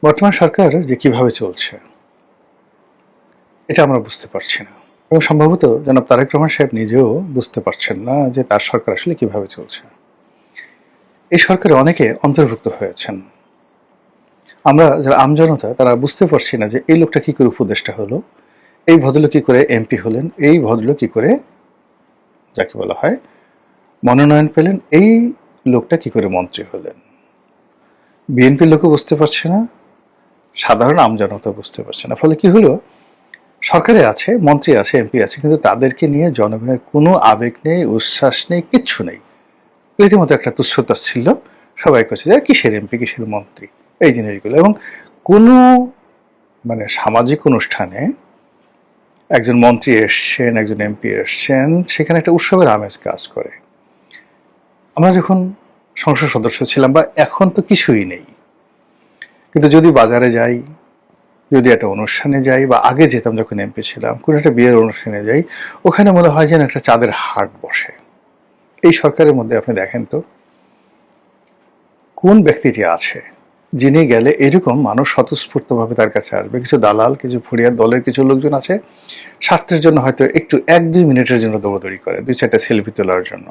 বর্তমান সরকার যে কিভাবে চলছে এটা আমরা বুঝতে পারছি না, এবং সম্ভবত জনাব তারেক রহমান সাহেব নিজেও বুঝতে পারছেন না যে তার সরকার আসলে কিভাবে চলছে। এই সরকারে অনেকে অন্তর্ভুক্ত হয়েছেন, আমরা যারা আমজনতা তারা বুঝতে পারছি না যে এই লোকটা কি করে উপদেষ্টা হলো, এই ভদ্রলোক কি করে এমপি হলেন, এই ভদ্রলোক কি করে যাকে বলা হয় মনোনয়ন পেলেন, এই লোকটা কি করে মন্ত্রী হলেন। বিএনপির লোকও বুঝতে পারছে না, সাধারণ আমজনতা বুঝতে পারছে না। ফলে কি হলো, সরকারে আছে, মন্ত্রী আছে, এমপি আছে, কিন্তু তাদেরকে নিয়ে জনগণের কোনো আবেগ নেই, উচ্ছ্বাস নেই, কিচ্ছু নেই। রীতিমতো একটা তুচ্ছতাচ্ছিল্য সবাই করছে যে কিসের এমপি, কিসের মন্ত্রী, এই জিনিসগুলো। এবং কোনো সামাজিক অনুষ্ঠানে একজন মন্ত্রী এসছেন, একজন এমপি এসছেন, সেখানে একটা উৎসবের আমেজ কাজ করে। আমরা যখন সংসদ সদস্য ছিলাম, বা এখন তো কিছুই নেই, কিন্তু যদি বাজারে যাই, যদি একটা অনুষ্ঠানে যাই, বা আগে যেতাম যখন এমপি ছিলাম, কোনো একটা বিয়ের অনুষ্ঠানে যাই, ওখানে মনে হয় যেন একটা চাঁদের হাট বসে। এই সরকারের মধ্যে আপনি দেখেন তো কোন ব্যক্তিটি আছে যিনি গেলে এরকম মানুষ স্বতঃস্ফূর্তভাবে তার কাছে আসবে। কিছু দালাল, কিছু ফুরিয়ার দলের কিছু লোকজন আছে, স্বার্থের জন্য হয়তো একটু 1-2 মিনিটের জন্য দৌড়দৌড়ি করে, 2-4টা সেলফি তোলার জন্য,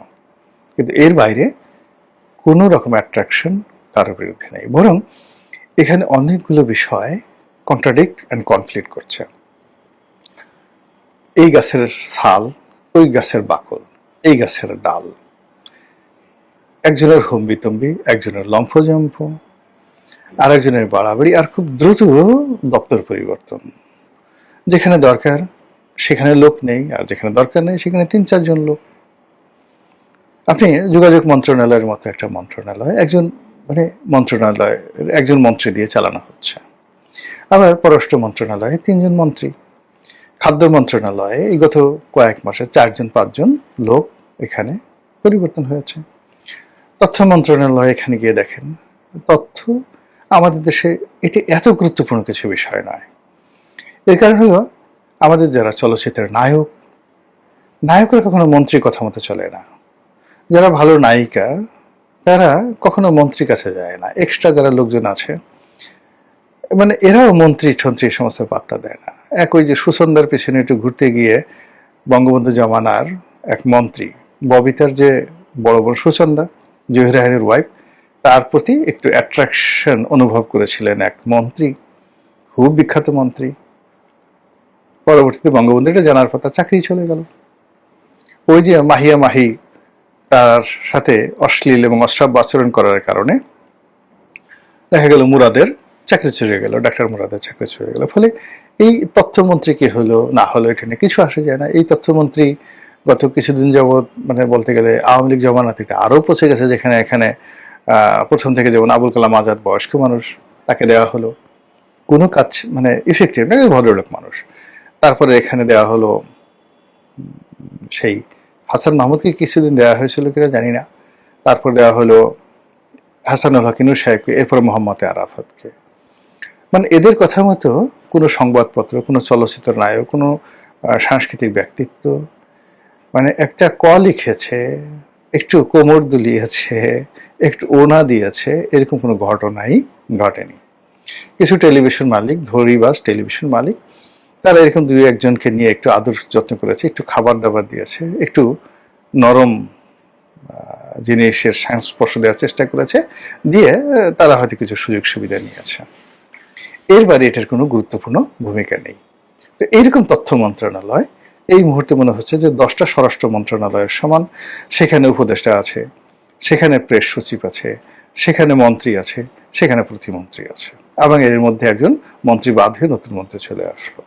কিন্তু এর বাইরে কোনো রকম অ্যাট্রাকশন কারোর বিরুদ্ধে নেই। বরং এখানে অনেকগুলো বিষয় কন্ট্রাডিক্ট অ্যান্ড কনফ্লিক্ট করছে। এই গাছের ছাল, ওই গাছের বাকল, এই গাছের ডাল, একজনের হম্বিতম্বি, একজনের লম্ফজম্ফ, আর একজনের বাড়াবাড়ি, আর খুব দ্রুত দপ্তর পরিবর্তন। যেখানে দরকার সেখানে লোক নেই, আর যেখানে দরকার নেই সেখানে 3-4 জন লোক। আপনি যোগাযোগ মন্ত্রণালয়ের মতো একটা মন্ত্রণালয় একজন মন্ত্রণালয়ের একজন মন্ত্রী দিয়ে চালানো হচ্ছে, আবার পররাষ্ট্র মন্ত্রণালয়ে 3 জন মন্ত্রী, খাদ্য মন্ত্রণালয়ে এই গত কয়েক মাসে 4-5 জন লোক এখানে পরিবর্তন হয়েছে। তথ্য মন্ত্রণালয়, এখানে গিয়ে দেখেন তথ্য আমাদের দেশে এটি এত গুরুত্বপূর্ণ কিছু বিষয় নয়। এর কারণ হলো আমাদের যারা চলচ্চিত্রের নায়করা কখনো মন্ত্রীর কথা মতো চলে না। যারা ভালো নায়িকা তারা কখনো মন্ত্রীর কাছে যায় না। এক্সট্রা যারা লোকজন আছে এরাও মন্ত্রী ঠন্ত্রী সমস্ত পাত্তা দেয় না। ওই যে সুসন্দার পেছনে একটু ঘুরতে গিয়ে বঙ্গবন্ধু জমানার এক মন্ত্রী, ববিতার যে বড় বোন সুসন্দা, জহির রায়হানের ওয়াইফ, তার প্রতি একটু অ্যাট্রাকশন অনুভব করেছিলেন এক মন্ত্রী, খুব বিখ্যাত মন্ত্রী। পরবর্তীতে বঙ্গবন্ধু এটা জানার পর তার চাকরি চলে গেল। ওই যে মাহিয়া মাহি তার সাথে অশ্লীল এবং অশ্রাব্য আচরণ করার কারণে দেখা গেল মুরাদের চাকরি চলে গেল, ডাক্তার মুরাদের চাকরি চলে গেল। ফলে এই তথ্যমন্ত্রী কে হলো না হলো এটা নিয়ে কিছু আসে যায় না। এই তথ্যমন্ত্রী গত কিছুদিন যাবৎ বলতে গেলে আওয়ামী লীগ জমানা থেকে আরো পৌঁছে গেছে, যেখানে এখানে প্রথম থেকে যেমন আবুল কালাম আজাদ বয়স্ক মানুষ, তাকে দেওয়া হলো কোনো কাজ ইফেক্টিভ না, ভদ্রলোক মানুষ। তারপরে এখানে দেওয়া হলো সেই হাসান মাহমুদকে কিছুদিন দেওয়া হয়েছিল কিনা জানি না, তারপর দেওয়া হলো হাসানুল হক নূর সাহেবকে, এরপর মোহাম্মদ আরাফাতকে। এদের কথা মতো কোনো সংবাদপত্র, কোনো চলচ্চিত্র নায়ক, কোনো সাংস্কৃতিক ব্যক্তিত্ব একটা ক লিখেছে, একটু কোমর দুলিয়েছে, একটু ওনা দিয়েছে, এরকম কোনো ঘটনাই ঘটেনি। কিছু টেলিভিশন মালিক, ধরিবাস টেলিভিশন মালিক, তারা এরকম 2-1 জনকে নিয়ে একটু আদর যত্ন করেছে, একটু খাবার দাবার দিয়েছে, একটু নরম জিনিসের সংস্পর্শ দেওয়ার চেষ্টা করেছে, দিয়ে তারা হয়তো কিছু সুযোগ সুবিধা নিয়েছে। এর বাইরে এটার কোনো গুরুত্বপূর্ণ ভূমিকা নেই। তো এইরকম তথ্য মন্ত্রণালয় এই মুহূর্তে মনে হচ্ছে যে 10টা স্বরাষ্ট্র মন্ত্রণালয়ের সমান। সেখানে উপদেষ্টা আছে, সেখানে প্রেস সচিব আছে, সেখানে মন্ত্রী আছে, সেখানে প্রতিমন্ত্রী আছে, এবং এর মধ্যে একজন মন্ত্রী বাদ হয়ে নতুন মন্ত্রী চলে আসলো।